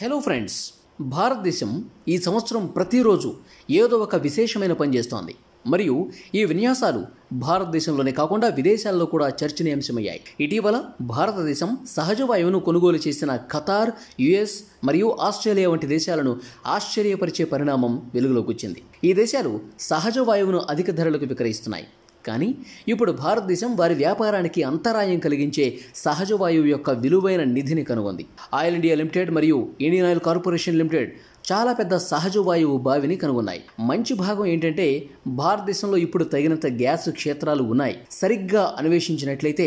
Hello friends, భారతదేశం ఈ సంవత్సరం ప్రతిరోజు ఏదో ఒక విశేషమైన పని చేస్తోంది. మరియు ఈ విన్యాసాలు భారతదేశంలోనే కాకుండా విదేశాల్లో కూడా చర్చనీయాంశమయ్యాయి. ఇటీవల భారతదేశం సహజ వాయువును కొనుగోలు చేసిన ఖతార్, యుఎస్ మరియు ఆస్ట్రేలియా వంటి దేశాలను ఆశ్చర్యపరిచే పరిణామం వెలుగులోకి వచ్చింది. ఈ దేశాలు సహజ వాయువును అధిక ధరలకు విక్రయిస్తున్నాయి. కానీ ఇప్పుడు భారతదేశం వారి వ్యాపారానికి అంతరాయం కలిగించే సహజ వాయువు యొక్క విలువైన నిధిని కనుగొంది. ఆయిల్ ఇండియా లిమిటెడ్ మరియు ఇండియన్ ఆయిల్ కార్పొరేషన్ లిమిటెడ్ చాలా పెద్ద సహజ వాయువు బావిని కనుగొన్నాయి. మంచి భాగం ఏంటంటే భారతదేశంలో ఇప్పుడు తగినంత గ్యాస్ క్షేత్రాలు ఉన్నాయి. సరిగ్గా అన్వేషించినట్లయితే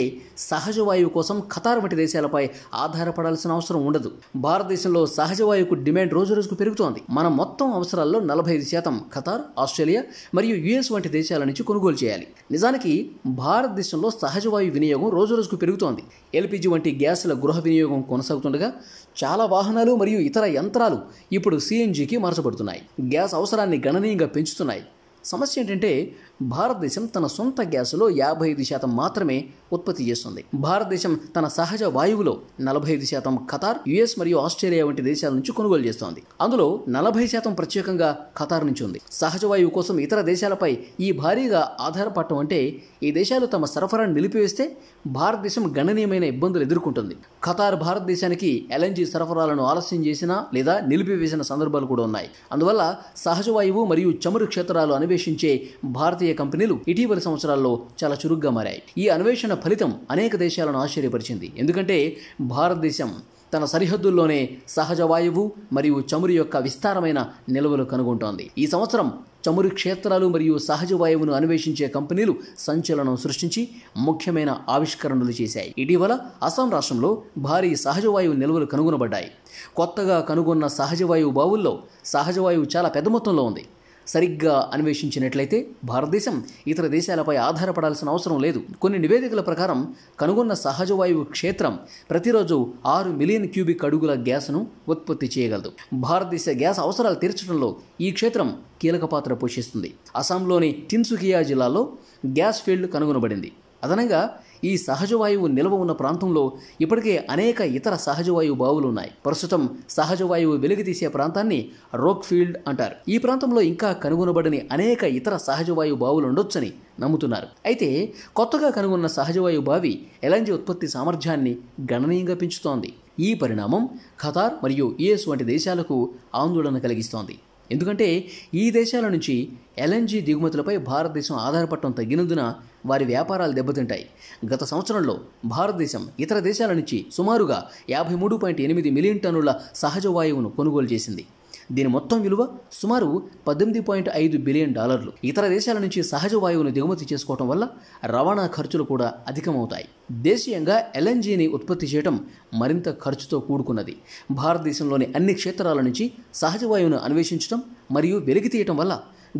సహజ వాయువు కోసం ఖతార్ వంటి దేశాలపై ఆధారపడాల్సిన అవసరం ఉండదు. భారతదేశంలో సహజ వాయువుకు డిమాండ్ రోజు రోజుకు పెరుగుతోంది. మన మొత్తం అవసరాల్లో 45% ఖతార్, ఆస్ట్రేలియా మరియు యుఎస్ వంటి దేశాల నుంచి కొనుగోలు చేయాలి. నిజానికి భారతదేశంలో సహజ వాయువు వినియోగం రోజు రోజుకు పెరుగుతోంది. ఎల్పిజి వంటి గ్యాసుల గృహ వినియోగం కొనసాగుతుండగా చాలా వాహనాలు మరియు ఇతర యంత్రాలు ఇప్పుడు సిఎన్జికి మార్చబడుతున్నాయి. గ్యాస్ అవసరాన్ని గణనీయంగా పెంచుతున్నాయి. సమస్య ఏంటంటే భారతదేశం తన సొంత గ్యాసులో 55% మాత్రమే ఉత్పత్తి చేస్తుంది. భారతదేశం తన సహజ వాయువులో 45% ఖతార్, యుఎస్ మరియు ఆస్ట్రేలియా వంటి దేశాల నుంచి కొనుగోలు చేస్తోంది. అందులో 40% ప్రత్యేకంగా ఖతార్ నుంచి ఉంది. సహజ వాయువు కోసం ఇతర దేశాలపై ఈ భారీగా ఆధారపడటం అంటే ఈ దేశాలు తమ సరఫరాను నిలిపివేస్తే భారతదేశం గణనీయమైన ఇబ్బందులు ఎదుర్కొంటుంది. ఖతార్ భారతదేశానికి ఎల్ఎన్జీ సరఫరాలను ఆలస్యం చేసినా లేదా నిలిపివేసిన సందర్భాలు కూడా ఉన్నాయి. అందువల్ల సహజ వాయువు మరియు చమురు క్షేత్రాలు అన్వేషించే భారతీయ కంపెనీలు ఇటీవలి సంవత్సరాల్లో చాలా చురుగ్గా మారాయి. ఈ అన్వేషణ ఫలితం అనేక దేశాలను ఆశ్చర్యపరిచింది. ఎందుకంటే భారతదేశం తన సరిహద్దుల్లోనే సహజ వాయువు మరియు చమురు యొక్క విస్తారమైన నిల్వలు కనుగొంటోంది. ఈ సంవత్సరం చమురు క్షేత్రాలు మరియు సహజ వాయువును అన్వేషించే కంపెనీలు సంచలనం సృష్టించి ముఖ్యమైన ఆవిష్కరణలు చేశాయి. ఇటీవల అస్సాం రాష్ట్రంలో భారీ సహజ వాయువు నిల్వలు కనుగొనబడ్డాయి. కొత్తగా కనుగొన్న సహజ వాయువు బావుల్లో సహజ వాయువు చాలా పెద్ద మొత్తంలో ఉంది. సరిగ్గా అన్వేషించినట్లయితే భారతదేశం ఇతర దేశాలపై ఆధారపడాల్సిన అవసరం లేదు. కొన్ని నివేదికల ప్రకారం కనుగొన్న సహజ వాయువు క్షేత్రం ప్రతిరోజు 6 మిలియన్ క్యూబిక్ అడుగుల గ్యాస్ను ఉత్పత్తి చేయగలదు. భారతదేశ గ్యాస్ అవసరాలు తీర్చడంలో ఈ క్షేత్రం కీలక పాత్ర పోషిస్తుంది. అస్సాంలోని తిన్సుకియా జిల్లాలో గ్యాస్ ఫీల్డ్ కనుగొనబడింది. అదనంగా ఈ సహజ వాయువు నిల్వ ఉన్న ప్రాంతంలో ఇప్పటికే అనేక ఇతర సహజ వాయువు బావులు ఉన్నాయి. ప్రస్తుతం సహజ వాయువు వెలికితీసే ప్రాంతాన్ని రోక్ ఫీల్డ్ అంటారు. ఈ ప్రాంతంలో ఇంకా కనుగొనబడని అనేక ఇతర సహజ వాయువు బావులు ఉండొచ్చని నమ్ముతున్నారు. అయితే కొత్తగా కనుగొన్న సహజ వాయువు బావి ఎల్ఎన్జీ ఉత్పత్తి సామర్థ్యాన్ని గణనీయంగా పెంచుతోంది. ఈ పరిణామం ఖతార్ మరియు యుఎస్ వంటి దేశాలకు ఆందోళన కలిగిస్తోంది. ఎందుకంటే ఈ దేశాల నుంచి ఎల్ఎన్జీ దిగుమతులపై భారతదేశం ఆధారపడటం తగ్గినందున వారి వ్యాపారాలు దెబ్బతింటాయి. గత సంవత్సరంలో భారతదేశం ఇతర దేశాల నుంచి సుమారుగా 53.8 మిలియన్ టన్నుల సహజ వాయువును కొనుగోలు చేసింది. దీని మొత్తం విలువ సుమారు $18.5 బిలియన్. ఇతర దేశాల నుంచి సహజ వాయువును దిగుమతి చేసుకోవడం వల్ల రవాణా ఖర్చులు కూడా అధికమవుతాయి. దేశీయంగా ఎల్ఎన్జీని ఉత్పత్తి చేయడం మరింత ఖర్చుతో కూడుకున్నది. భారతదేశంలోని అన్ని క్షేత్రాల నుంచి సహజ వాయువును అన్వేషించడం మరియు వెలికితీయటం వల్ల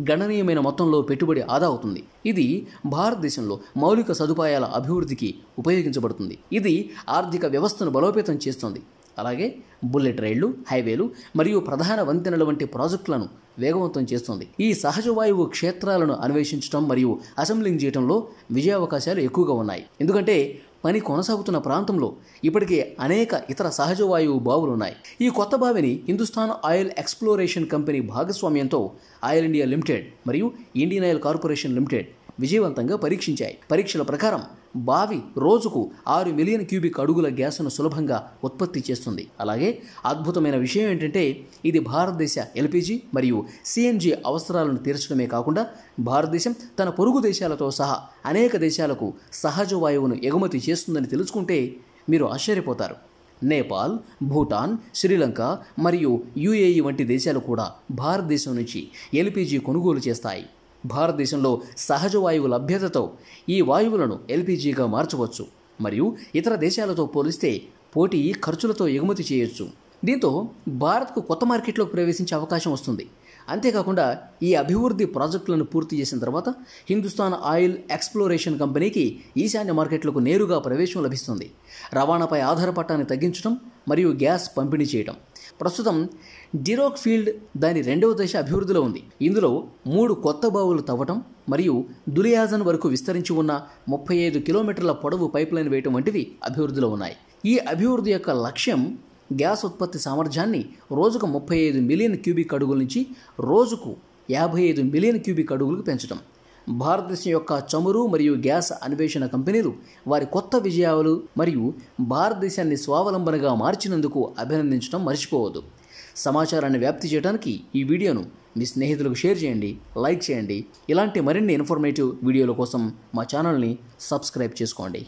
గణనీయమైన మొత్తంలో పెట్టుబడి ఆదా అవుతుంది. ఇది భారతదేశంలో మౌలిక సదుపాయాల అభివృద్ధికి ఉపయోగించబడుతుంది. ఇది ఆర్థిక వ్యవస్థను బలోపేతం చేస్తుంది. అలాగే బుల్లెట్ రైళ్లు, హైవేలు మరియు ప్రధాన వంతెనల వంటి ప్రాజెక్టులను వేగవంతం చేస్తుంది. ఈ సహజ వాయువు క్షేత్రాలను అన్వేషించడం మరియు అసెంబ్లింగ్ చేయడంలో విజయావకాశాలు ఎక్కువగా ఉన్నాయి. ఎందుకంటే పని కొనసాగుతున్న ప్రాంతంలో ఇప్పటికే అనేక ఇతర సహజ వాయువు బావులు ఉన్నాయి. ఈ కొత్త బావిని హిందుస్థాన్ ఆయిల్ ఎక్స్ప్లోరేషన్ కంపెనీ భాగస్వామ్యంతో ఆయిల్ ఇండియా లిమిటెడ్ మరియు ఇండియన్ ఆయిల్ కార్పొరేషన్ లిమిటెడ్ విజయవంతంగా పరీక్షించాయి. పరీక్షల ప్రకారం బావి రోజుకు 6 మిలియన్ క్యూబిక్ అడుగుల గ్యాస్ను సులభంగా ఉత్పత్తి చేస్తుంది. అలాగే అద్భుతమైన విషయం ఏంటంటే ఇది భారతదేశ ఎల్పిజి మరియు సిఎన్జి అవసరాలను తీర్చడమే కాకుండా భారతదేశం తన పొరుగు దేశాలతో సహా అనేక దేశాలకు సహజ వాయువును ఎగుమతి చేస్తుందని తెలుసుకుంటే మీరు ఆశ్చర్యపోతారు. నేపాల్, భూటాన్, శ్రీలంక మరియు యుఏఈ వంటి దేశాలు కూడా భారతదేశం నుంచి ఎల్పిజి కొనుగోలు చేస్తాయి. భారతదేశంలో సహజ వాయువు లభ్యతతో ఈ వాయువులను ఎల్పిజిగా మార్చవచ్చు మరియు ఇతర దేశాలతో పోలిస్తే పోటీ ఖర్చులతో ఎగుమతి చేయొచ్చు. దీంతో భారత్కు కొత్త మార్కెట్లోకి ప్రవేశించే అవకాశం వస్తుంది. అంతేకాకుండా ఈ అభివృద్ధి ప్రాజెక్టులను పూర్తి చేసిన తర్వాత హిందుస్థాన్ ఆయిల్ ఎక్స్ప్లోరేషన్ కంపెనీకి ఈశాన్య మార్కెట్లకు నేరుగా ప్రవేశం లభిస్తుంది. రవాణాపై ఆధారపడటాన్ని తగ్గించడం మరియు గ్యాస్ పంపిణీ చేయడం. ప్రస్తుతం డిరోక్ ఫీల్డ్ దాని 2వ దశ అభివృద్ధిలో ఉంది. ఇందులో 3 కొత్త బావులు తవ్వటం మరియు దులియాజన్ వరకు విస్తరించి ఉన్న 35 కిలోమీటర్ల పొడవు పైప్లైన్ వేయటం వంటివి అభివృద్ధిలో ఉన్నాయి. ఈ అభివృద్ధి యొక్క లక్ష్యం గ్యాస్ ఉత్పత్తి సామర్థ్యాన్ని రోజుకు 35 మిలియన్ క్యూబిక్ అడుగుల నుంచి రోజుకు 55 మిలియన్ క్యూబిక్ అడుగులకు పెంచడం. భారతదేశం యొక్క చమురు మరియు గ్యాస్ అన్వేషణ కంపెనీలు వారి కొత్త విజయాలు మరియు భారతదేశాన్ని స్వావలంబనగా మార్చినందుకు అభినందించడం మర్చిపోవద్దు. సమాచారాన్ని వ్యాప్తి చేయడానికి ఈ వీడియోను మీ స్నేహితులకు షేర్ చేయండి, లైక్ చేయండి. ఇలాంటి మరిన్ని ఇన్ఫర్మేటివ్ వీడియోల కోసం మా ఛానల్ని సబ్స్క్రైబ్ చేసుకోండి.